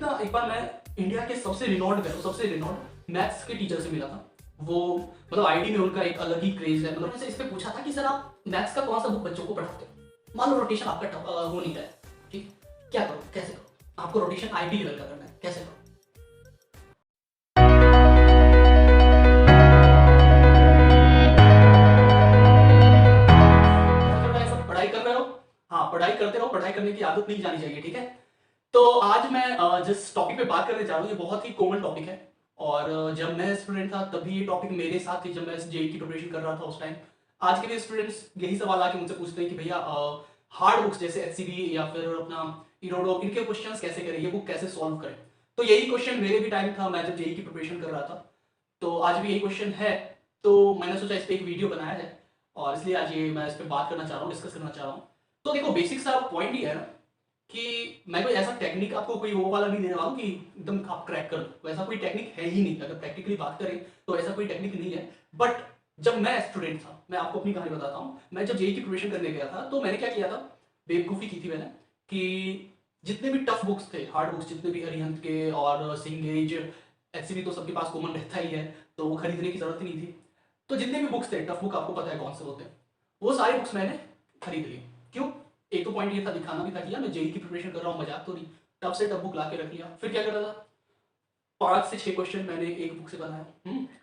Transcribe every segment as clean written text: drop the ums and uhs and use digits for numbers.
एक बार मैं इंडिया के सबसे रिनोड मैथ्स के टीचर से मिला था। वो मतलब आईटी में उनका एक अलग ही क्रेज है। मतलब उनसे इस पे पूछा था कि सर आप मैथ्स का कौन सा बुक बच्चों को पढ़ाते हो? मान लो रोटेशन आपका हो नहीं रहा है, ठीक, क्या करो, कैसे करो? आपको रोटेशन आईटी लेवल का करना है, कैसे करो? सब पढ़ाई कर रहे हो, हाँ पढ़ाई करते रहो, पढ़ाई करने की आदत नहीं जानी चाहिए, ठीक है। तो आज मैं जिस टॉपिक पे बात करने जा रहा हूँ ये बहुत ही कॉमन टॉपिक है। और जब मैं स्टूडेंट था तभी ये टॉपिक मेरे साथ थी, जब मैं जेईई की प्रिपरेशन कर रहा था उस टाइम। आज के भी स्टूडेंट्स यही सवाल आके मुझसे पूछते हैं कि भैया हार्ड बुक्स जैसे एचसीबी या फिर अपना इरोडो, इनके क्वेश्चंस कैसे करें, ये बुक कैसे सॉल्व करें। तो यही क्वेश्चन मेरे भी टाइम था, मैं जब जेईई की प्रिपरेशन कर रहा था। तो आज भी यही क्वेश्चन है। तो मैंने सोचा इस पर एक वीडियो बनाया है और इसलिए आज ये मैं इस पर बात करना चाह रहा हूँ, डिस्कस करना चाह रहा हूँ। तो देखो बेसिक सा पॉइंट ये है ना कि मैं कोई ऐसा टेक्निक आपको कोई वो वाला नहीं देने वाला हूं कि एकदम आप क्रैक कर दो, वैसा कोई टेक्निक है ही नहीं। अगर प्रैक्टिकली बात करें तो ऐसा कोई टेक्निक नहीं है। बट जब मैं स्टूडेंट था, मैं आपको अपनी कहानी बताता हूँ। मैं जब जेईई की प्रिपरेशन करने गया था तो मैंने क्या किया था, बेवकूफ़ी की थी मैंने कि जितने भी टफ बुक्स थे, हार्ड बुक्स जितने भी अरिहंत के और सिंगेज, एचसीबी तो सबके पास कॉमन रहता ही है, तो वो खरीदने की जरूरत ही नहीं थी। तो जितने भी बुक्स थे टफ बुक, आपको पता है कौन से होते हैं, वो सारी बुक्स मैंने खरीद ली। क्यों? एक तो पॉइंट ये था, दिखाना भी था कि यार मैं जेईई की प्रिपरेशन कर रहा हूँ, मजाक तो नहीं। टफ से टफ बुक ला के रख लिया। फिर क्या कर रहा था, 5 से 6 क्वेश्चन मैंने एक बुक से बनाया,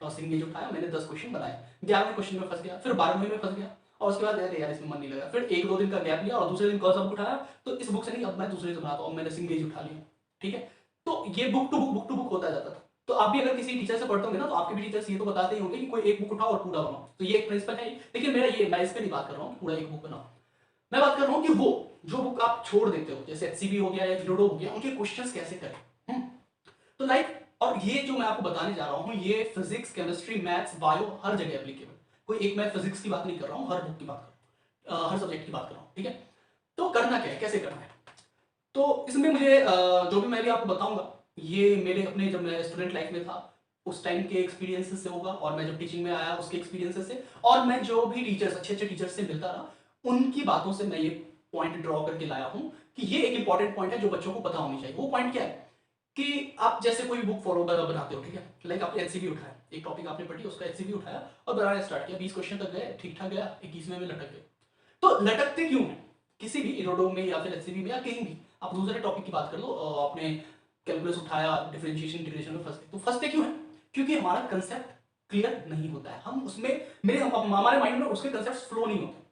और सिंगेज उठाया, मैंने 10 क्वेश्चन बनाए। 11वें क्वेश्चन में फंस गया, फिर 12वें में फंस गया, और उसके बाद यार इसमें मन नहीं लगा। फिर 1-2 दिन का गैप लिया और दूसरे दिन कौन सा बुक उठाया, तो इस बुक से नहीं, अब मैं दूसरे से बनाता हूँ, मैंने सिंगेज उठा लिया। ठीक है। तो ये बुक टू बुक होता जाता था। तो आप भी अगर किसी टीचर से पढ़ते होंगे ना, तो आपके भी टीचर्स ये तो बताते ही होंगे कि कोई एक बुक उठाओ और पूरा बनाओ। तो ये एक प्रिंसिपल है। लेकिन मेरा ये, मैं इस पर नहीं बात कर रहा हूँ पूरा एक बुक बनाओ। मैं बात कर रहा हूँ कि वो जो बुक आप छोड़ देते हो, जैसे एचसीबी हो गया या यूडो हो गया, उनके क्वेश्चंस कैसे करें। तो लाइक, और ये जो मैं आपको बताने जा रहा हूँ, ये फिजिक्स, केमिस्ट्री, मैथ्स, बायो, हर जगह एप्लीकेबल। कोई एक मैं फिजिक्स की बात नहीं कर रहा हूँ, हर बुक की बात कर रहा हूँ, हर सब्जेक्ट की बात कर रहा हूँ, ठीक है। तो करना क्या है, कैसे करना है? तो इसमें मुझे जो भी मैं भी आपको बताऊंगा, ये मेरे अपने, जब मैं स्टूडेंट लाइफ में था उस टाइम के एक्सपीरियंसेस से होगा, और मैं जब टीचिंग में आया उसके एक्सपीरियंसेस से, और मैं जो भी टीचर्स, अच्छे अच्छे टीचर्स से मिलता रहा, उनकी बातों से मैं ये पॉइंट ड्रॉ करके लाया हूँ कि ये एक इंपॉर्टेंट पॉइंट है जो बच्चों को पता होनी चाहिए। वो पॉइंट क्या है कि आप जैसे कोई बुक फॉलो बनाते हो, ठीक है, लाइक आपने एचसीबी उठाया, एक टॉपिक आपने पढ़ी, उसका एचसीबी उठाया और बनाना स्टार्ट किया, 20 क्वेश्चन तक गए, ठीक ठाक गया, 21वें में लटक गए। तो लटकते क्यों हैं? किसी भी इरोडो में या फिर एचसीबी में या कहीं भी, आप दूसरे टॉपिक की बात कर लो, आपने कैलकुलस उठाया, डिफरेंशिएशन इंटीग्रेशन में फंस गए, तो फंसते क्यों हैं? क्योंकि हमारा कंसेप्ट क्लियर नहीं होता है। हम उसमें, हमारे माइंड में उसके कंसेप्ट फ्लो नहीं होते।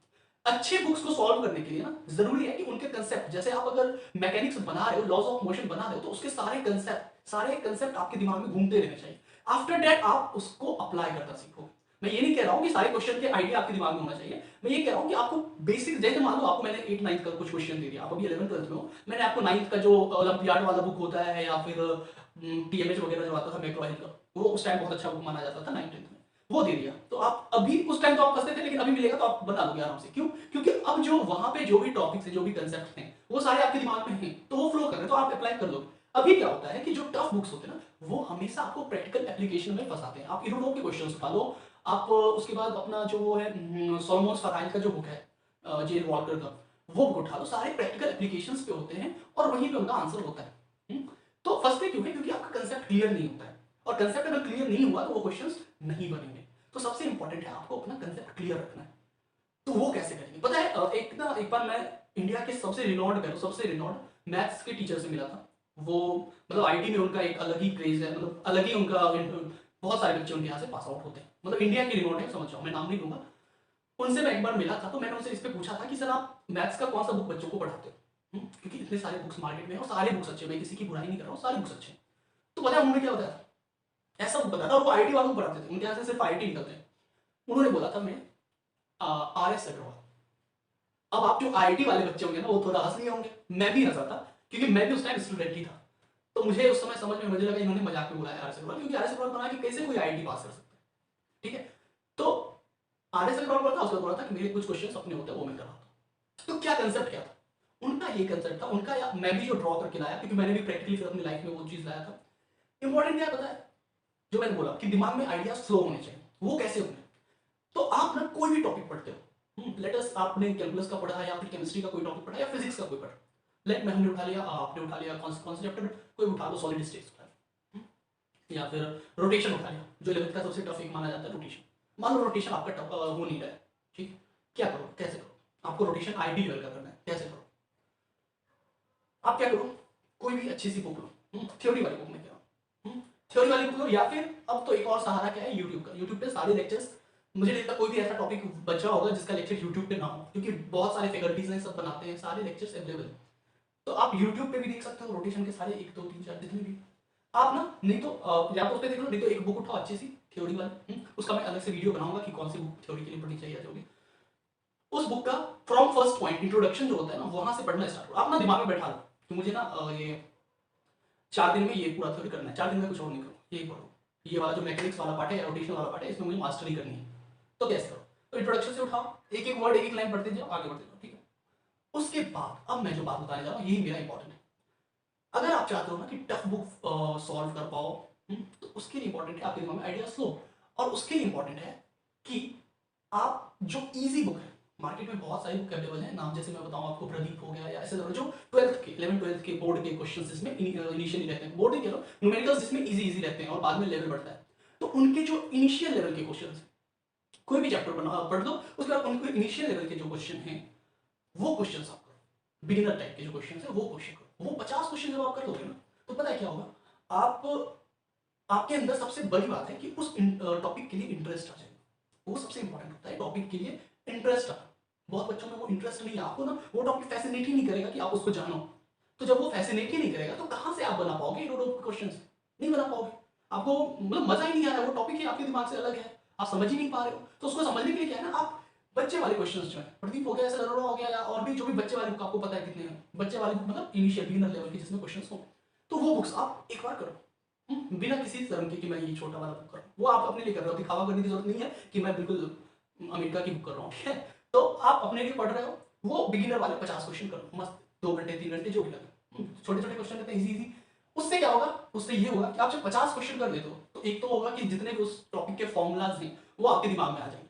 अच्छे बुक्स को सॉल्व करने के लिए ना जरूरी है कि उनके कंसेप्ट, जैसे आप अगर मैकेनिक्स बना रहे हो, लॉज ऑफ मोशन बना रहे हो, तो उसके सारे कंसेप्ट आपके दिमाग में घूमते रहने चाहिए। आफ्टर दैट आप उसको अप्लाई करना सीखो। मैं ये नहीं कह रहा हूं कि सारे क्वेश्चन के आइडिया आपके दिमाग में होना चाहिए। मैं ये कह रहा हूं कि आपको बेसिक, जैसे मान लो आपको मैंने 8-9 का कुछ क्वेश्चन दे दिया, आप अभी 11th-12th में हो, मैंने आपको 9th का जो ओलंपियाड वाला बुक होता है या फिर टीएमएच वगैरह जो आता था मैक्रोइल का, वो उस टाइम बहुत अच्छा बुक माना जाता था 9th-10th में, वो दे दिया। तो आप अभी, उस टाइम तो आप फंसते थे, लेकिन अभी मिलेगा तो आप बना लोगे आराम से। क्यों? क्योंकि अब जो वहां पे जो भी टॉपिक्स है, जो भी कंसेप्ट हैं, वो सारे आपके दिमाग में हैं, तो वो फ्लो कर रहे हैं, तो आप अप्लाई कर लो। अभी क्या होता है कि जो टफ बुक्स होते हैं ना, वो हमेशा आपको प्रैक्टिकल एप्लीकेशन में फंसाते हैं। आप इरोडो के क्वेश्चंस उठा लो, आप उसके बाद अपना जो वो है सोलोमन फराइल का जो बुक है, जे वॉल्कर का, वो बुक उठा लो, सारे प्रैक्टिकल एप्लीकेशंस पे होते हैं और वहीं पे उनका आंसर होता है। तो फंसते क्यों है? क्योंकि आपका कंसेप्ट क्लियर नहीं होता है, और कंसेप्ट अगर क्लियर नहीं हुआ तो वो क्वेश्चंस नहीं बनेंगे। तो सबसे इंपॉर्टेंट है आपको अपना कंसेप्ट क्लियर रखना है। तो वो कैसे करेंगे पता है? एक बार मैं इंडिया के सबसे रिनोड मैथ्स के टीचर से मिला था। वो मतलब आईटी में उनका एक अलग ही क्रेज है, मतलब अलग ही उनका, बहुत सारे बच्चे उनके यहाँ से पास आउट होते हैं, मतलब इंडिया की रिनोड है, समझ जाओ, मैं नाम नहीं लूंगा। उनसे मैं एक बार मिला था, तो मैंने उनसे इस पे पूछा था कि सर आप मैथ्स का कौन सा बुक बच्चों को पढ़ाते हो? क्योंकि इतने सारे बुक्स मार्केट में हैं और सारे बुक्स अच्छे, मैं किसी की बुराई नहीं कर रहा हूँ, सारे बुक्स अच्छे हैं। तो पता है उन्होंने क्या बताया? ऐसा बुक बताया था, और वो आईटी वालों को पढ़ाते थे, उनके यहाँ से सिर्फ आईटी निकलते हैं। उन्होंने बोला था, मैं RS अग्रवाल। अब आप जो आईटी वाले बच्चे होंगे ना, वो थोड़ा हंस लिए होंगे, मैं भी हंसा था, क्योंकि मैं भी उस टाइम स्टूडेंट ही था। तो मुझे उस समय समझ में, मुझे लगा इन्होंने मजाक में बुलाया RS अग्रवाल, क्योंकि RS अग्रवाल बना कि कैसे कोई आईटी पास कर सकता है, ठीक है। तो RS अग्रवाल बोला था, उसका बोला था कि मेरे कुछ क्वेश्चन अपने होते हैं, वो मैं कर रहा था। तो क्या कंसेप्ट क्या था उनका? ये कंसेप्ट था उनका, या मैं भी जो ड्रॉ करके लाया, क्योंकि मैंने भी प्रैक्टिकली अपनी लाइफ में वो चीज लाया था। इंपॉर्टेंट क्या पता है? जो मैंने बोला कि दिमाग में आइडियाज फ्लो होने चाहिए। वो कैसे होंगे? तो आप ना कोई भी टॉपिक पढ़ते हो, लेटस आपने कैलकुलस का पढ़ा या फिर केमिस्ट्री का कोई टॉपिक पढ़ा या फिजिक्स का कोई पढ़ा, लेट में हमने उठा लिया, आपने उठा लिया कौन से चैप्टर, कोई उठा लो, सॉलिड स्टेट्स उठा लो, या फिर रोटेशन उठा लिया, जो 11th का सबसे टफ एक माना जाता है रोटेशन। मान लो रोटेशन आपका हो नहीं रहा है, ठीक, क्या करो, कैसे करो, आपको रोटेशन आईडी लेवल का करना है, कैसे करो, आप क्या करो, कोई भी अच्छी सी बुक लो, थ्योरी वाली बुक में क्या, थ्योरी वाली बुक लो, या फिर अब तो एक और सहारा क्या है, यूट्यूब का। यूट्यूब पे सारे लेक्चर्स, मुझे नहीं लगता कोई भी ऐसा टॉपिक बचा होगा जिसका लेक्चर यूट्यूब पे ना हो, क्योंकि बहुत सारे फैकल्टीज ने सब बनाते हैं, सारे लेक्चर्स अवेलेबल। तो आप यूट्यूब पे भी देख सकते हो रोटेशन के सारे 1 2 3 4 जितने भी। आप ना नहीं तो या तो उस पर देख लो, नहीं तो एक बुक उठाओ अच्छी सी थ्योरी वाली, उसका मैं अलग से वीडियो बनाऊंगा कि कौन सी बुक थ्योरी के लिए पढ़नी चाहिए, जो भी उस बुक का फ्रॉम फर्स्ट पॉइंट इंट्रोडक्शन जो होता है ना, वहां से पढ़ना स्टार्ट करो। आप ना दिमाग में बैठा लो कि मुझे ना ये 4 दिन में ये पूरा थ्योरी करना है, 4 दिन में कुछ और नहीं करो, यही पढ़ो, ये वाला जो मैकेनिक्स वाला पार्ट है, रोटेशन वाला पार्ट है, इसमें मुझे मास्टरी करनी है। तो कैसे करो, तो इंट्रोडक्शन से उठाओ, एक एक वर्ड एक एक लाइन पढ़ते जाओ, आगे बढ़ते जाओ, ठीक है। उसके बाद अब मैं जो बात बताने जा रहा हूँ, यही मेरा इंपॉर्टेंट है। अगर आप चाहते हो ना कि टफ बुक सॉल्व कर पाओ, तो उसके लिए इंपॉर्टेंट है आपके दिमाग में आइडिया लो, और उसके लिए इंपॉर्टेंट है कि आप जो इजी बुक है, मार्केट में बहुत सारी बुक अवेलेबल है, नाम जैसे मैं बताऊं आपको, प्रदीप हो गया, या ऐसे जो 12th के 11 12th के बोर्ड के क्वेश्चन जिसमें इनिशियली रहते हैं, बोर्ड ही कह लो, न्यूमेरिकल्स जिसमें इजी रहते हैं और बाद में लेवल बढ़ता है, तो उनके जो इनिशियल लेवल के क्वेश्चन, कोई भी चैप्टर पढ़ दो, उसके बाद उनके इनिशियल लेवल के जो क्वेश्चन हैं वो क्वेश्चन आप करो, बिगिनर टाइप के जो क्वेश्चन है वो क्वेश्चन करो। वो 50 क्वेश्चन जब आप कर लोगे ना, तो पता है क्या होगा, आप आपके अंदर सबसे बड़ी बात है कि उस टॉपिक के लिए इंटरेस्ट आ जाएगा। वो सबसे इंपॉर्टेंट होता है, टॉपिक के लिए इंटरेस्ट आना। बहुत बच्चों में वो इंटरेस्ट नहीं है, आपको ना वो टॉपिक फैसिनेट ही नहीं करेगा कि आप उसको जानो। तो जब वो फैसिनेट ही नहीं करेगा तो कहां से आप बना पाओगे क्वेश्चन, नहीं बना पाओगे, आपको मतलब मजा ही नहीं आ रहा है, वो टॉपिक ही आपके दिमाग से अलग है, आप समझ ही नहीं पा रहे हो। तो उसको समझने के लिए क्या है ना, आप बच्चे वाले क्वेश्चंस जो है, प्रदीप हो गया, ऐसा अरोड़ा हो गया, या और भी जो भी बच्चे वाली बुक, आपको पता है कितने हैं बच्चे वाली बुक, मतलब इनिशियल बिगिनर लेवल की जिसमें क्वेश्चंस हो, तो वो बुक्स आप एक बार करो, बिना किसी शर्म के कि मैं ये छोटा वाला बुक कर रहा हूँ। वो आप अपने लिए कर रहे हो, दिखावा करने की जरूरत नहीं है कि मैं बिल्कुल अमेरिका की बुक कर रहा हूँ, ठीक है। तो आप अपने लिए पढ़ रहे हो, वो बिगिनर वाले 50 क्वेश्चन करो, मस्त 2 घंटे 3 घंटे जो भी लगे, छोटे छोटे क्वेश्चन रहते हैं, इजी। उससे क्या होगा, उससे ये होगा कि आप जब 50 क्वेश्चन कर लेते हो, तो एक तो होगा कि जितने भी उस टॉपिक के फॉर्मूलाज हैं वो आपके दिमाग में आ जाएंगे,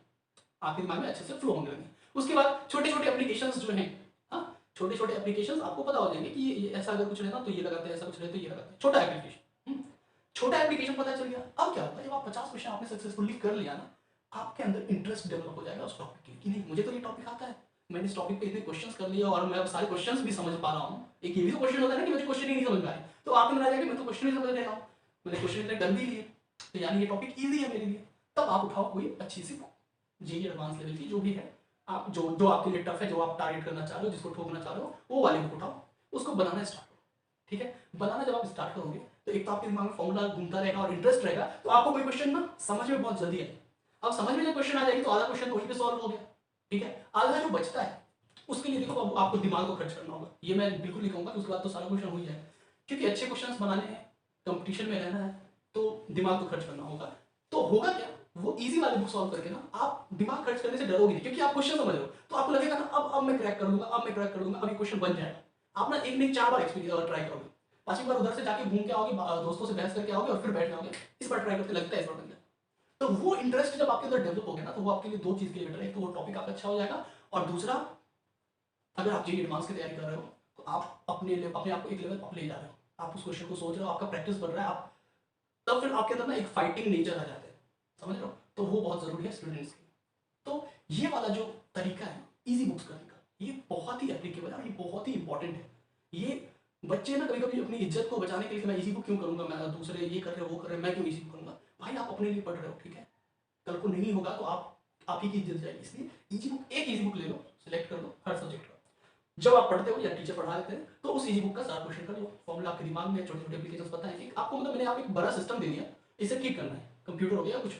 आपके दिमाग में अच्छे से फ्लो होने लगेंगे। उसके बाद छोटे छोटे एप्लीकेशंस जो हैं, हाँ, छोटे छोटे एप्लीकेशंस आपको पता हो जाएंगे कि ये ऐसा अगर कुछ रहना तो ये लगाते हैं, ऐसा कुछ रहे तो ये लगाते हैं, छोटा एप्लीकेशन, छोटा एप्लीकेशन पता चल गया। अब क्या होता है, जब आप 50 क्वेश्चन आपने सक्सेसफुली कर लिया ना, आपके अंदर इंटरेस्ट डेवलप हो जाएगा उस टॉपिक के लिए कि नहीं, मुझे तो ये टॉपिक आता है, मैंने इस टॉपिक पे इतने क्वेश्चंस कर लिए और मैं अब सारे क्वेश्चंस भी समझ पा रहा हूँ। एक ये भी तो क्वेश्चन होता है ना कि मुझे क्वेश्चन ही नहीं समझ में आए, तो आपको लग जाएगा मैं तो क्वेश्चन ही समझ रहा हूँ, मैंने क्वेश्चन इतने कर भी लिए, तो यानी ये टॉपिक ईजी है मेरे लिए। तब आप उठाओ कोई अच्छी सी बुक, जेई एडवांस लेवल की जो भी है, आप जो आपके लिए टफ है, जो आप टारगेट करना चाह रहे हो, जिसको ठोकना चाह रहे हो, वो वाली बुक उठाओ, उसको बनाना स्टार्ट करो, ठीक है। बनाना जब आप स्टार्ट करोगे तो एक तो आपके दिमाग में फॉर्मूला घूमता रहेगा और इंटरेस्ट रहेगा, तो आपको कोई क्वेश्चन ना समझ में बहुत जल्दी आएगा। अब समझ में जब क्वेश्चन आ जाएगी तो आधा क्वेश्चन वहीं पे सॉल्व हो गया, ठीक है। आधा जो बचता है उसके लिए देखो, अब आपको दिमाग को खर्च करना होगा, ये मैं बिल्कुल नहीं कहूंगा कि उसके बाद तो सारा क्वेश्चन हो ही जाएगा, क्योंकि अच्छे क्वेश्चन बनाने हैं, कंपटीशन में रहना है, तो दिमाग को खर्च करना होगा। तो होगा क्या, वो इजी वाले बुक सॉल्व करके ना आप दिमाग खर्च करने से डरोगे नहीं, क्योंकि आप क्वेश्चन समझ रहे हो, तो आपको लगेगा ना अब मैं क्रैक कर दूंगा, अब मैं क्रैक कर दूंगा, अब ये क्वेश्चन बन जाएगा। आप ना एक नहीं 4 बार एक्सपीरियंस ट्राई करोगे, 5वीं बार उधर से जाके घूम के आओगे, दोस्तों से बहस करके आओगे और फिर बैठ जाओगे, इस बार ट्राई करते लगता है इस बार बन जाए। तो वो इंटरेस्ट जब आपके अंदर डेवलप हो गया ना, तो वो आपके लिए 2 चीज के लिए बेटर है, एक तो वो टॉपिक आपका अच्छा हो जाएगा, और दूसरा अगर आप जेईई एडवांस की तैयारी कर रहे हो तो आप अपने आप को एक लेवल अप ले जा रहे हो, आप उस क्वेश्चन को सोच रहे हो, आपका प्रैक्टिस बढ़ रहा है, आप तब फिर आपके अंदर ना एक फाइटिंग नेचर आ जाता है, समझ रहे हो। तो वो बहुत जरूरी है स्टूडेंट्स के लिए। तो ये वाला जो तरीका है इजी बुक्स करने का, ये बहुत ही एप्लीकेबल है और ये बहुत ही इंपॉर्टेंट है। ये बच्चे ना कभी कभी अपनी इज्जत को बचाने के लिए, मैं इजी बुक क्यों करूंगा, मैं दूसरे ये कर रहे हो वो कर रहे हैं, मैं क्यों इजी बुक करूंगा। भाई आप अपने लिए पढ़ रहे हो, ठीक है, कल को नहीं होगा तो आप ही की इज्जत जाएगी, इसलिए इजी बुक, एक इजी बुक ले लो, सिलेक्ट कर लो हर सब्जेक्ट का, जब आप पढ़ते हो या टीचर पढ़ा देते हैं तो उस इजी बुक का सारा क्वेश्चन कर लो, फॉर्मूला आपके दिमाग में, छोटे छोटे एप्लीकेशंस पता है कि आपको, मतलब मैंने आप एक बड़ा सिस्टम दे दिया, इसे ठीक करना है, कंप्यूटर हो गया कुछ,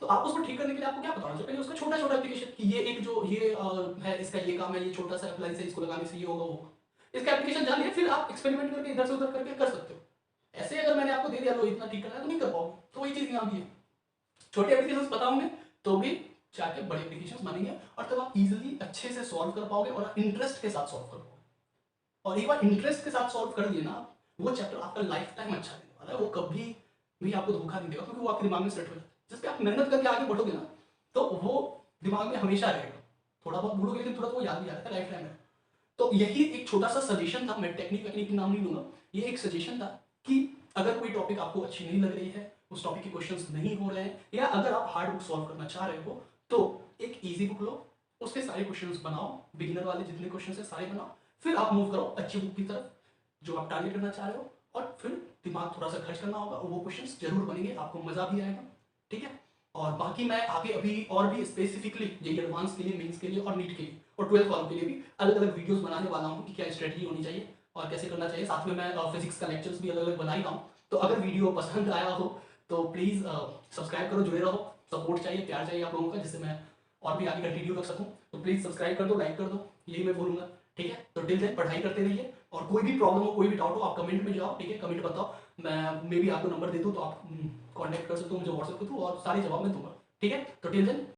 तो आप उसको ठीक करने के लिए आपको क्या पता होना चाहिए, पहले उसका छोटा छोटा एप्लीकेशन कि ये एक जो ये है, इसका ये काम है, ये छोटा सा अप्लायंस है, इसको लगाने से ये होगा वो होगा, इसका एप्लीकेशन जान लिया, फिर आप एक्सपेरिमेंट करके इधर से उधर करके कर सकते हो। ऐसे अगर मैंने आपको दे दिया लो इतना ठीक करना है तो नहीं कर पाओगे, तो वही चीज यहाँ भी है, छोटे एप्लीकेशंस पता होंगे तो भी जाके बड़े एप्लीकेशंस बनेंगे, और तब आप इजीली अच्छे से सॉल्व कर पाओगे और इंटरेस्ट के साथ सॉल्व कर पाओगे। और एक बार इंटरेस्ट के साथ सॉल्व कर दिए ना, वो चैप्टर आपका लाइफ टाइम अच्छा रहने वाला है, वो कभी भी आपको धोखा नहीं देगा, क्योंकि वो आपके दिमाग में सेट हो जाता है। जिस पे आप मेहनत करके आगे बढ़ोगे ना, तो वो दिमाग में हमेशा रहेगा, थोड़ा बहुत भूलोगे लेकिन तुरंत वो याद भी आ जाता है लाइफ टाइम में। तो यही एक छोटा सा सजेशन था, मैं टेक्निक वेक्निक नाम नहीं लूंगा, ये एक सजेशन था कि अगर कोई टॉपिक आपको अच्छी नहीं लग रही है, उस टॉपिक के क्वेश्चंस नहीं हो रहे हैं, या अगर आप हार्ड बुक सॉल्व करना चाह रहे हो तो एक ईजी बुक लो, उसके सारे क्वेश्चंस बनाओ, बिगिनर वाले जितने क्वेश्चंस है सारे बनाओ, फिर आप मूव करो अच्छी बुक की तरफ जो आप टारगेट करना चाह रहे हो, और फिर दिमाग थोड़ा सा खर्च करना होगा और वो क्वेश्चंस जरूर बनेंगे, आपको मजा भी आएगा। ठीक है। और बाकी मैं आगे अभी और भी स्पेसिफिकली जेईई एडवांस के लिए, मेंस के लिए और नीट के लिए और 12th वालों के लिए भी अलग अलग वीडियोस बनाने वाला हूँ कि क्या स्ट्रेटजी होनी चाहिए और कैसे करना चाहिए। साथ में मैं फिजिक्स का लेक्चर्स भी अलग अलग बना ही रहा हूँ। तो अगर वीडियो पसंद आया हो तो प्लीज़ सब्सक्राइब करो, जुड़े रहो। सपोर्ट चाहिए, प्यार चाहिए आप लोगों का, जिससे मैं और भी आगे कंटिन्यू कर सकूँ। तो प्लीज़ सब्सक्राइब कर दो, लाइक कर दो, यही मैं बोलूँगा। ठीक है। तो टिल देन पढ़ाई करते रहिए, और कोई भी प्रॉब्लम हो, कोई भी डाउट हो, आप कमेंट में जाओ। ठीक है, कमेंट बताओ, मैं मे भी आपको नंबर दे दूँ तो आप कॉन्टैक्ट कर सकते हो मुझे व्हाट्सएप के थ्रू, और सारे जवाब मैं दूंगा। ठीक है। तो टिल देन